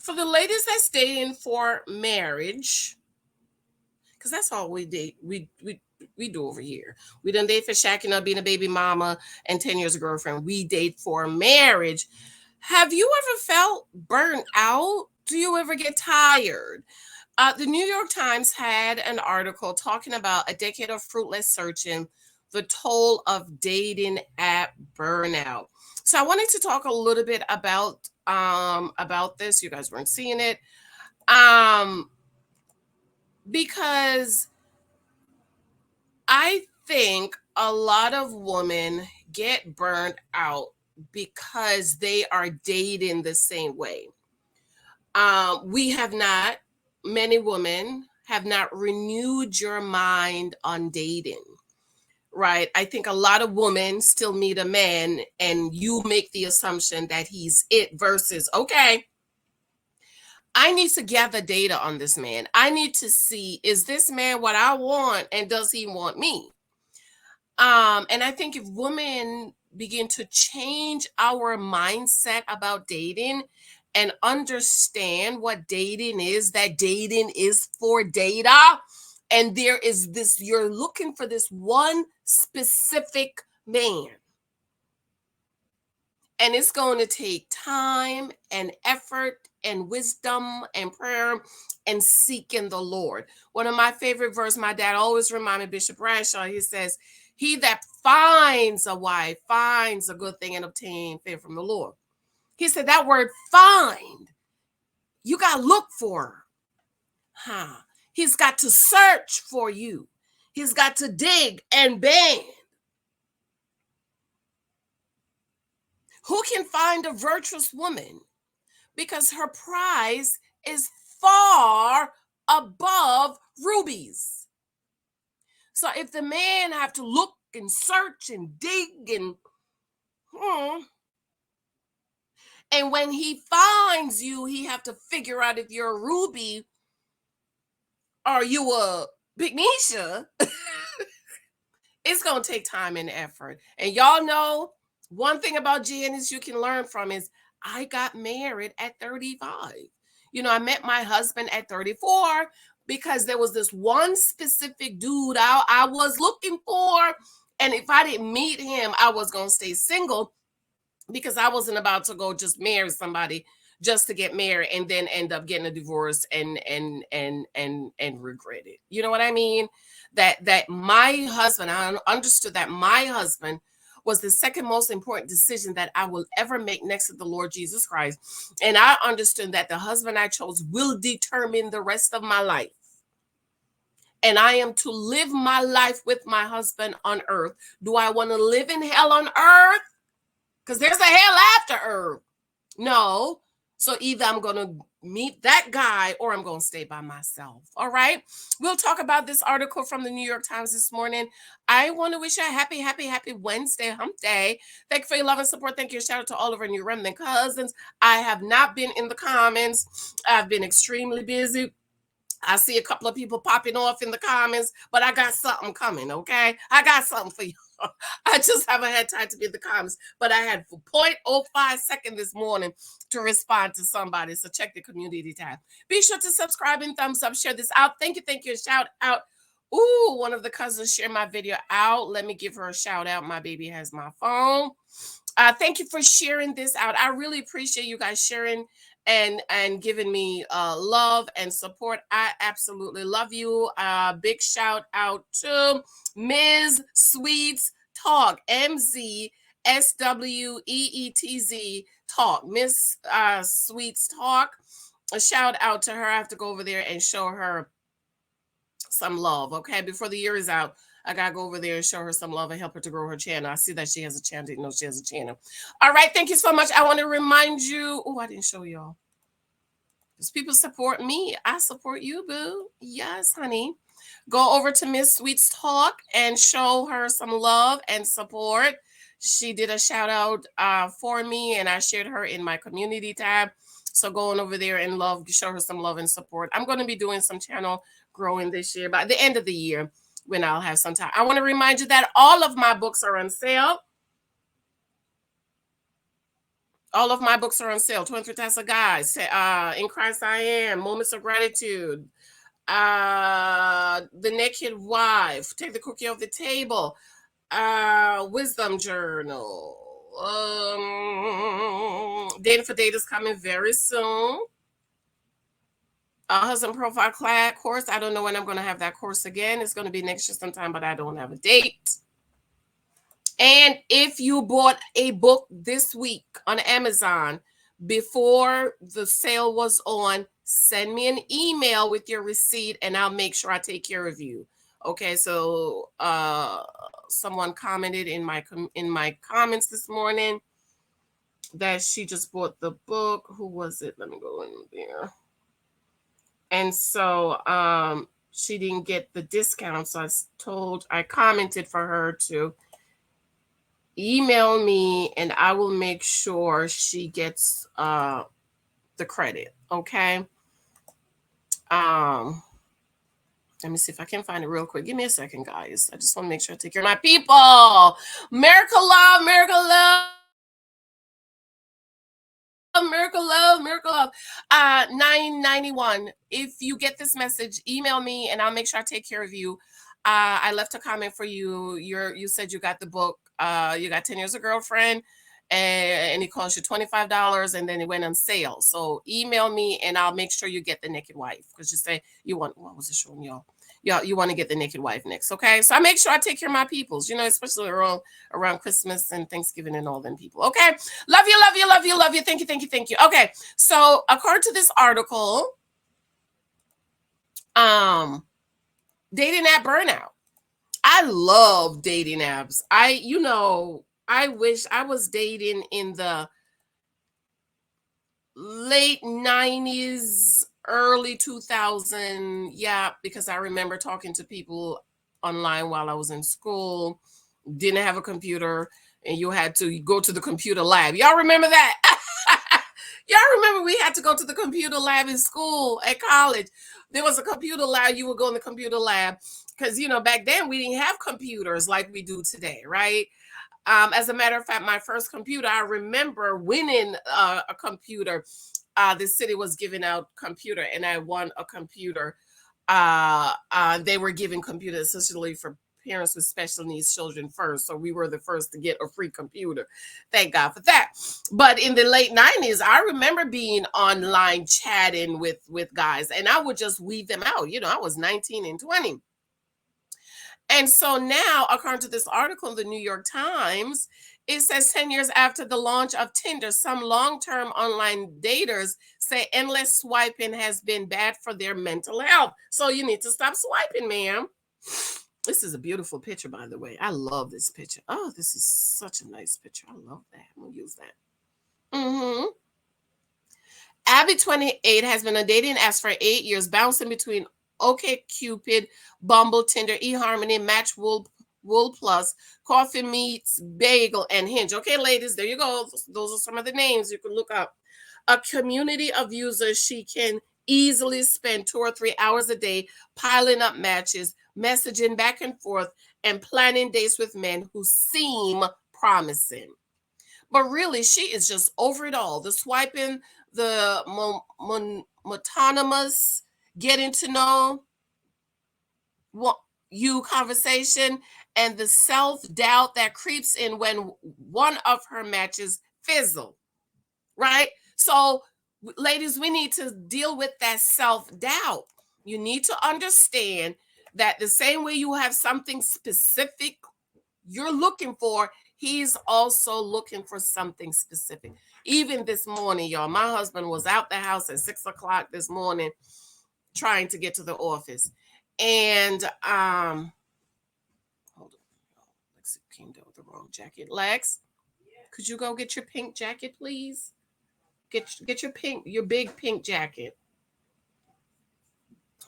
For the ladies that's dating for marriage, because that's all we date. We do over here. We done date for shacking up, being a baby mama, and 10 years of girlfriend. We date for marriage. Have you ever felt burnt out? Do you ever get tired? The New York Times had an article talking about a decade of fruitless searching, the toll of dating app burnout. So I wanted to talk a little bit about this. You guys weren't seeing it. Um because I think a lot of women get burnt out because they are dating the same way. We have not, many women have not renewed your mind on dating, right? I think a lot of women still meet a man and you make the assumption that he's it versus, okay, I need to gather data on this man. I need to see, is this man what I want and does he want me? And I think if women begin to change our mindset about dating and understand what dating is, that dating is for data, and there is this, you're looking for this one specific man. And it's going to take time and effort and wisdom and prayer and seeking the Lord. One of my favorite verses, my dad always reminded Bishop Bradshaw, he says, he that finds a wife finds a good thing and obtain favor from the Lord. He said that word find, you got to look for her. He's got to search for you. He's got to dig and bend. Who can find a virtuous woman? Because her prize is far above rubies. So if the man have to look and search and dig and when he finds you, he have to figure out if you're a ruby or you a big Misha. It's going to take time and effort. And y'all know one thing about Janice you can learn from is I got married at 35. You know, I met my husband at 34 because there was this one specific dude I was looking for. And if I didn't meet him, I was going to stay single because I wasn't about to go just marry somebody just to get married and then end up getting a divorce and regret it. You know what I mean? That my husband, I understood that my husband was the second most important decision that I will ever make next to the Lord Jesus Christ. And I understood that the husband I chose will determine the rest of my life. And I am to live my life with my husband on earth. Do I want to live in hell on earth? Because there's a hell after earth. No. So either I'm going to meet that guy or I'm going to stay by myself. All right. We'll talk about this article from the New York Times this morning. I want to wish you a happy Wednesday, hump day. Thank you for your love and support. Thank you. Shout out to all of our new remnant cousins. I have not been in the comments. I've been extremely busy. I see a couple of people popping off in the comments, but I got something coming, okay? I got something for you. I just haven't had time to be in the comments, but I had 0.05 seconds this morning to respond to somebody. So check the community tab. Be sure to subscribe and thumbs up. Share this out. Thank you. Shout out. Ooh, one of the cousins shared my video out. Let me give her a shout out. My baby has my phone. Thank you for sharing this out. I really appreciate you guys sharing and giving me love and support. I absolutely love you. Big shout out to Ms. Sweets Talk, MZSWEETZ Talk, Miss Sweets Talk. A shout out to her. I have to go over there and show her some love. Okay, before the year is out, I gotta go over there and show her some love and help her to grow her channel. I see that she has a channel. Didn't know she has a channel. All right, thank you so much. I want to remind you. Oh, I didn't show y'all. Because people support me, I support you, boo. Yes, honey. Go over to Miss Sweets Talk and show her some love and support. She did a shout out for me, and I shared her in my community tab. So going over there and show her some love and support. I'm going to be doing some channel growing this year by the end of the year when I'll have some time. I want to remind you that all of my books are on sale. All of my books are on sale. 23 Types of Guys, In Christ I Am, Moments of Gratitude, The Naked Wife, Take the Cookie Off the Table, Wisdom Journal. Dating for Date is coming very soon. Husband Profile Class course. I don't know when I'm going to have that course again. It's going to be next year sometime, but I don't have a date. And if you bought a book this week on Amazon before the sale was on, send me an email with your receipt and I'll make sure I take care of you. Okay, so someone commented in my comments this morning that she just bought the book. Who was it? Let me go in there. And so she didn't get the discount, so I commented for her to email me and I will make sure she gets the credit. Okay. Let me see if I can find it real quick. Give me a second, guys. I just want to make sure I take care of my people. Miracle love, miracle love. Miracle love, miracle love. 991. If you get this message, email me and I'll make sure I take care of you. I left a comment for you. You said you got the book. You got 10 Years of Girlfriend, and it cost you $25, and then it went on sale. So email me and I'll make sure you get The Naked Wife, because you say you want. What was it showing y'all? You want to get The Naked Wife next, okay? So I make sure I take care of my peoples, especially around Christmas and Thanksgiving and all them people, okay? Love you, love you, love you, love you. Thank you, thank you, thank you. Okay, so according to this article, dating app burnout. I love dating apps. I wish I was dating in the late 90s, early 2000. Yeah, because I remember talking to people online while I was in school, didn't have a computer, and you had to go to the computer lab. Y'all remember that? Y'all remember we had to go to the computer lab in school, at college. There was a computer lab. You would go in the computer lab because, back then we didn't have computers like we do today, right? As a matter of fact, my first computer, I remember winning a computer. The city was giving out computer, and I won a computer. They were giving computers essentially for parents with special needs children first. So we were the first to get a free computer. Thank God for that. But in the late 90s, I remember being online chatting with guys, and I would just weed them out. I was 19 and 20. And so now, according to this article in the New York Times, it says 10 years after the launch of Tinder, some long-term online daters say endless swiping has been bad for their mental health. So you need to stop swiping, ma'am. This is a beautiful picture, by the way. I love this picture. Oh, this is such a nice picture. I love that. I'm going to use that. Abby, 28, has been on dating apps for 8 years, bouncing between OkCupid, Bumble, Tinder, eHarmony, Match, Wool Plus, Coffee Meets Bagel, and Hinge. Okay, ladies, there you go. Those are some of the names you can look up. A community of users she can easily spend 2 or 3 hours a day piling up matches, messaging back and forth, and planning dates with men who seem promising. But really, she is just over it all. The swiping, the monotonous getting to know you conversation, and the self-doubt that creeps in when one of her matches fizzle, right? So, ladies, we need to deal with that self-doubt. You need to understand that the same way you have something specific you're looking for, he's also looking for something specific. Even this morning, y'all, my husband was out the house at 6 o'clock this morning trying to get to the office. And hold on. Lex came down with the wrong jacket. Lex, could you go get your pink jacket, please? Get your big pink jacket.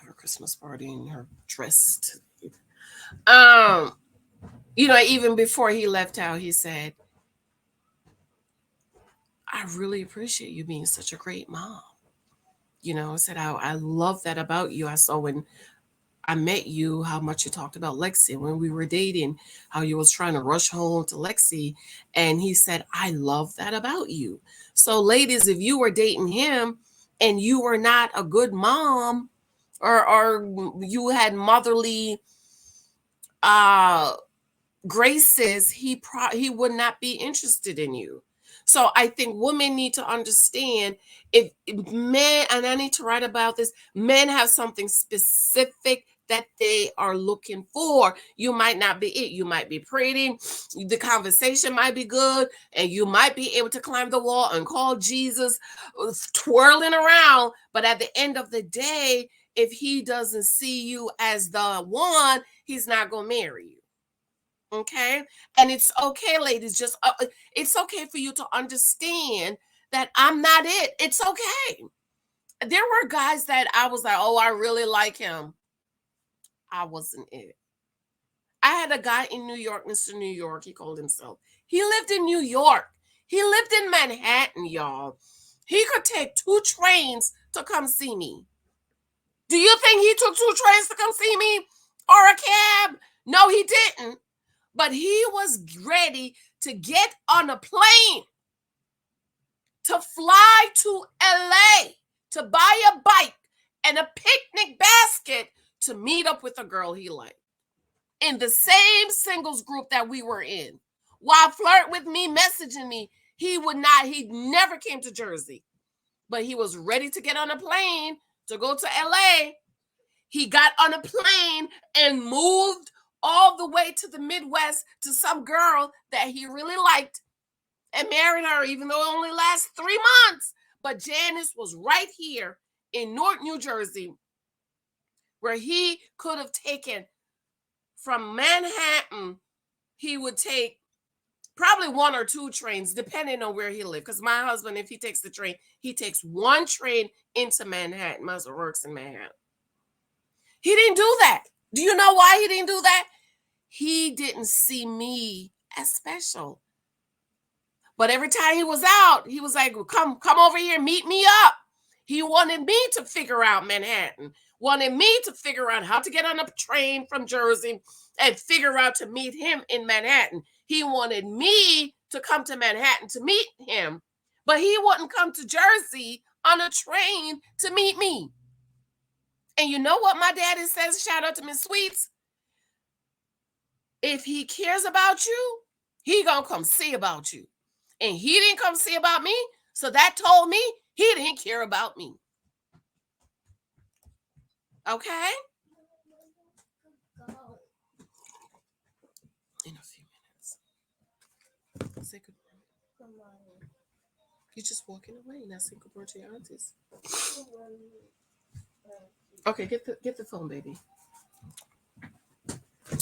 Her Christmas party and her dress. Even before he left out, he said, I really appreciate you being such a great mom. I said, I love that about you. I saw when I met you, how much you talked about Lexi when we were dating, how you was trying to rush home to Lexi. And he said, I love that about you. So ladies, if you were dating him and you were not a good mom, or you had motherly uh graces, he would not be interested in you. So I think women need to understand, if men, and I need to write about this, men have something specific that they are looking for. You might not be it. You might be pretty, the conversation might be good, and you might be able to climb the wall and call Jesus, twirling around. But at the end of the day, if he doesn't see you as the one, he's not going to marry you. Okay. And it's okay, ladies. Just it's okay for you to understand that I'm not it. It's okay. There were guys that I was like, oh, I really like him. I wasn't it. I had a guy in New York, Mr. New York, he called himself. He lived in New York. He lived in Manhattan, y'all. He could take 2 trains to come see me. Do you think he took 2 trains to come see me, or a cab? No, he didn't. But he was ready to get on a plane to fly to LA to buy a bike and a picnic basket to meet up with a girl he liked in the same singles group that we were in. While flirting with me, messaging me, he never came to Jersey, but he was ready to get on a plane to go to LA. He got on a plane and moved all the way to the Midwest to some girl that he really liked and married her, even though it only lasts 3 months. But Janice was right here in North New Jersey, where he could have taken from Manhattan. He would take probably 1 or 2 trains, depending on where he lived. Because my husband, if he takes the train, he takes 1 train into Manhattan. My husband works in Manhattan. He didn't do that. Do you know why he didn't do that? He didn't see me as special. But every time he was out, he was like, come over here, meet me up. He wanted me to figure out Manhattan, wanted me to figure out how to get on a train from Jersey and figure out to meet him in Manhattan. He wanted me to come to Manhattan to meet him, but he wouldn't come to Jersey on a train to meet me. And you know what my daddy says? Shout out to Miss Sweets. If he cares about you, he gonna come see about you. And he didn't come see about me, so that told me he didn't care about me. Okay? In a few minutes. Say goodbye. You're just walking away. Now say goodbye to your aunties. Okay, get the phone, baby.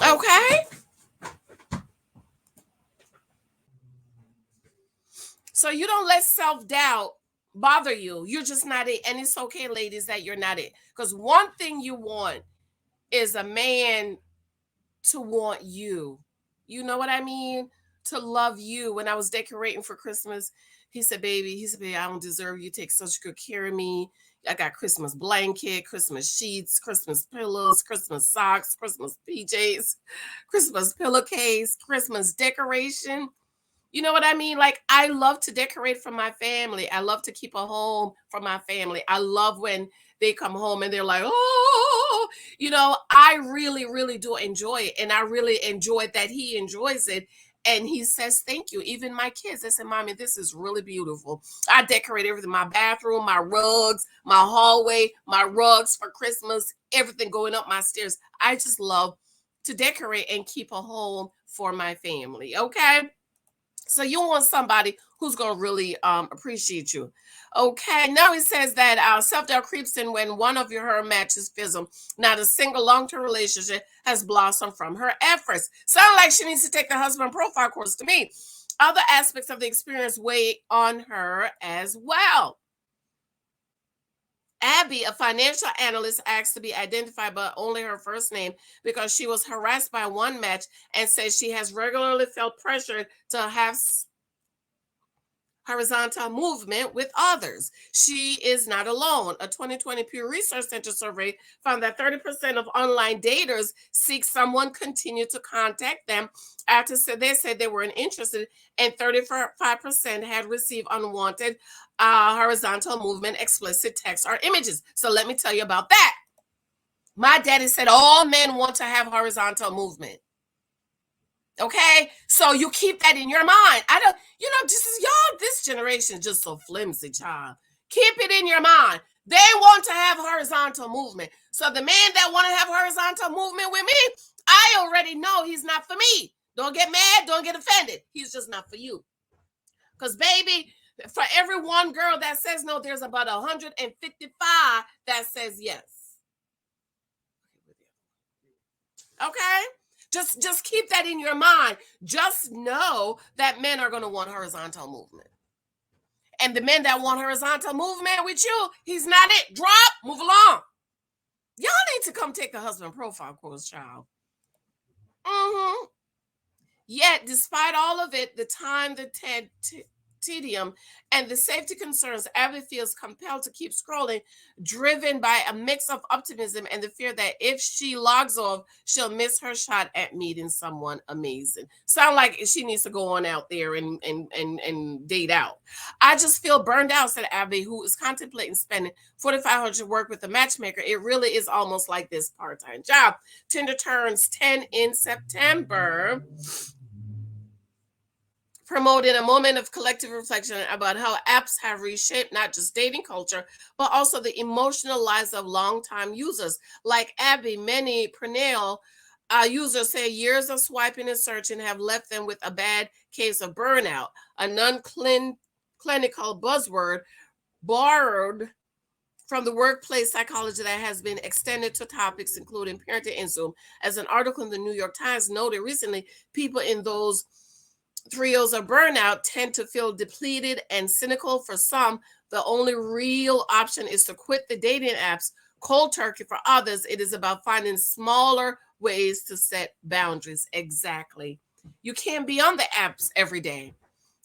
Okay? So you don't let self-doubt bother you. You're just not it. And it's okay, ladies, that you're not it. Because one thing you want is a man to want you. You know what I mean? To love you. When I was decorating for Christmas, he said, baby, I don't deserve you. Take such good care of me. I got Christmas blanket, Christmas sheets, Christmas pillows, Christmas socks, Christmas PJs, Christmas pillowcase, Christmas decoration. You know what I mean? Like, I love to decorate for my family. I love to keep a home for my family. I love when they come home and they're like, oh, I really, really do enjoy it. And I really enjoy that he enjoys it. And he says, thank you. Even my kids, they said, Mommy, this is really beautiful. I decorate everything, my bathroom, my rugs, my hallway, my rugs for Christmas, everything going up my stairs. I just love to decorate and keep a home for my family. Okay. So you want somebody who's going to really appreciate you. Okay. Now it says that self-doubt creeps in when one of her matches fizzle. Not a single long-term relationship has blossomed from her efforts. Sound like she needs to take the husband profile course to me. Other aspects of the experience weigh on her as well. Abby, a financial analyst, asked to be identified by only her first name because she was harassed by one match and says she has regularly felt pressured to have horizontal movement with others. She is not alone. A 2020 Pew Research Center survey found that 30% of online daters seek someone continue to contact them after they said they weren't interested, and 35% had received unwanted horizontal movement, explicit text, or images. So let me tell you about that. My daddy said all men want to have horizontal movement. Okay, so you keep that in your mind. I don't, this generation is just so flimsy, child. Keep it in your mind. They want to have horizontal movement. So the man that want to have horizontal movement with me, I already know he's not for me. Don't get mad, don't get offended. He's just not for you. Because baby, for every one girl that says no, there's about 155 that says yes. Okay? Just keep that in your mind. Just know that men are going to want horizontal movement. And the men that want horizontal movement with you, he's not it. Drop, move along. Y'all need to come take the husband profile course, child. Yet, despite all of it, the time, the tedium, and the safety concerns, Abby feels compelled to keep scrolling, driven by a mix of optimism and the fear that if she logs off, she'll miss her shot at meeting someone amazing. Sound like she needs to go on out there and date out. I just feel burned out, said Abby, who is contemplating spending $4,500 to work with a matchmaker. It really is almost like this part-time job. Tinder turns 10 in September, promoting a moment of collective reflection about how apps have reshaped not just dating culture, but also the emotional lives of longtime users. Like Abby, many perennial users say years of swiping and searching have left them with a bad case of burnout, a non-clinical buzzword borrowed from the workplace psychology that has been extended to topics including parenting and Zoom. As an article in the New York Times noted recently, people in those thrills of burnout tend to feel depleted and cynical. For some, the only real option is to quit the dating apps cold turkey. For others, it is about finding smaller ways to set boundaries. Exactly. You can't be on the apps every day.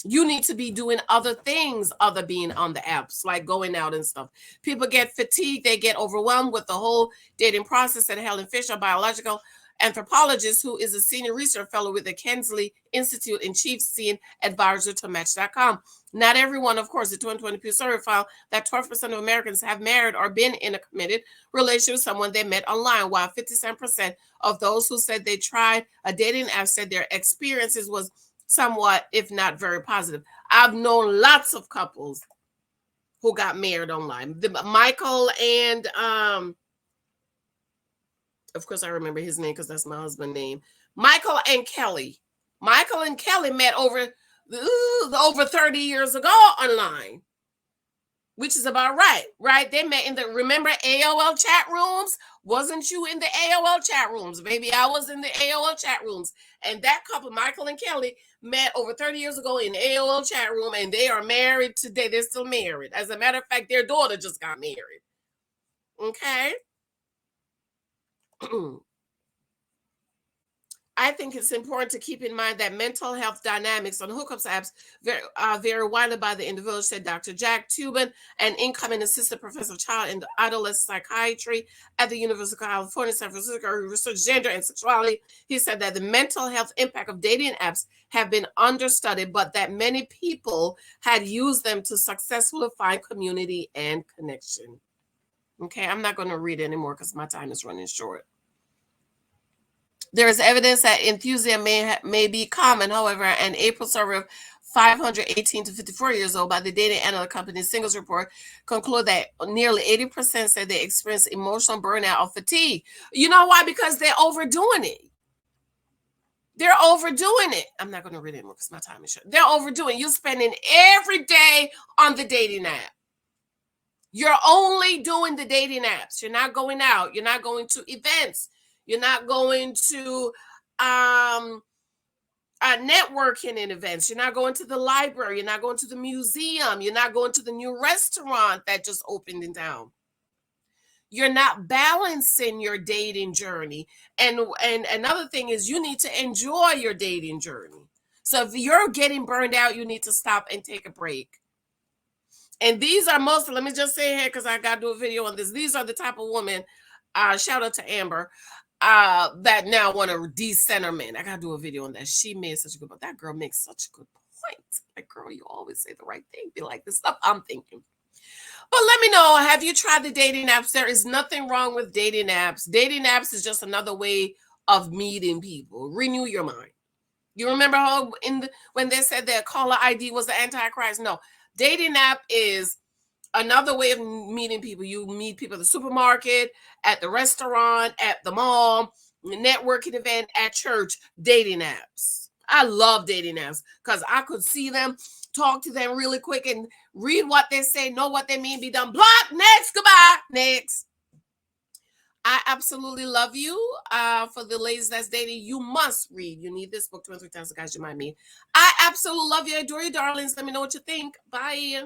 You need to be doing other things other being on the apps, like going out and stuff. People get fatigued. They get overwhelmed with the whole dating process. And Helen Fisher, biological anthropologist who is a senior research fellow with the Kensley Institute and chief scene advisor to Match.com. Not everyone, of course, the 2020 Pew survey found that 12% of Americans have married or been in a committed relationship with someone they met online, while 57% of those who said they tried a dating app said their experiences was somewhat, if not very positive. I've known lots of couples who got married online. Michael and of course, I remember his name because that's my husband's name. Michael and Kelly. Michael and Kelly met over 30 years ago online, which is about right? They met in the, remember AOL chat rooms? Wasn't you in the AOL chat rooms? Maybe I was in the AOL chat rooms. And that couple, Michael and Kelly, met over 30 years ago in the AOL chat room, and they are married today. They're still married. As a matter of fact, their daughter just got married. Okay? I think it's important to keep in mind that mental health dynamics on hookups apps vary widely by the individual, said Dr. Jack Tubin, an incoming assistant professor of child and adolescent psychiatry at the University of California, San Francisco, who researches gender and sexuality. He said that the mental health impact of dating apps have been understudied, but that many people had used them to successfully find community and connection. Okay, I'm not going to read anymore because my time is running short. There is evidence that enthusiasm may be common. However, an April survey of 518 to 54 years old by the data analytic company Singles Report conclude that nearly 80% said they experience emotional burnout or fatigue. You know why? Because they're overdoing it. They're overdoing it. I'm not going to read it anymore because my time is short. They're overdoing it. You're spending every day on the dating app. You're only doing the dating apps. You're not going out. You're not going to events. You're not going to networking and events. You're not going to the library. You're not going to the museum. You're not going to the new restaurant that just opened in town. You're not balancing your dating journey. And another thing is you need to enjoy your dating journey. So if you're getting burned out, you need to stop and take a break. And these are mostly, let me just say here, because I got to do a video on this. These are the type of women, shout out to Amber, that now want to decenter men. I got to do a video on that. She made such a good, but that girl makes such a good point. Like, girl, you always say the right thing. Be like, this stuff I'm thinking. But let me know, have you tried the dating apps? There is nothing wrong with dating apps. Dating apps is just another way of meeting people. Renew your mind. You remember how when they said that caller ID was the Antichrist? No, dating app is another way of meeting people. You meet people at the supermarket, at the restaurant, at the mall, networking event, at church. Dating apps. I love dating apps because I could see them, talk to them really quick, and read what they say, know what they mean, be done. Block, next, goodbye, next. I absolutely love you. For the ladies that's dating, you must read. You need this book 23 times the guys you might meet. I absolutely love you. I adore you, darlings. Let me know what you think. Bye.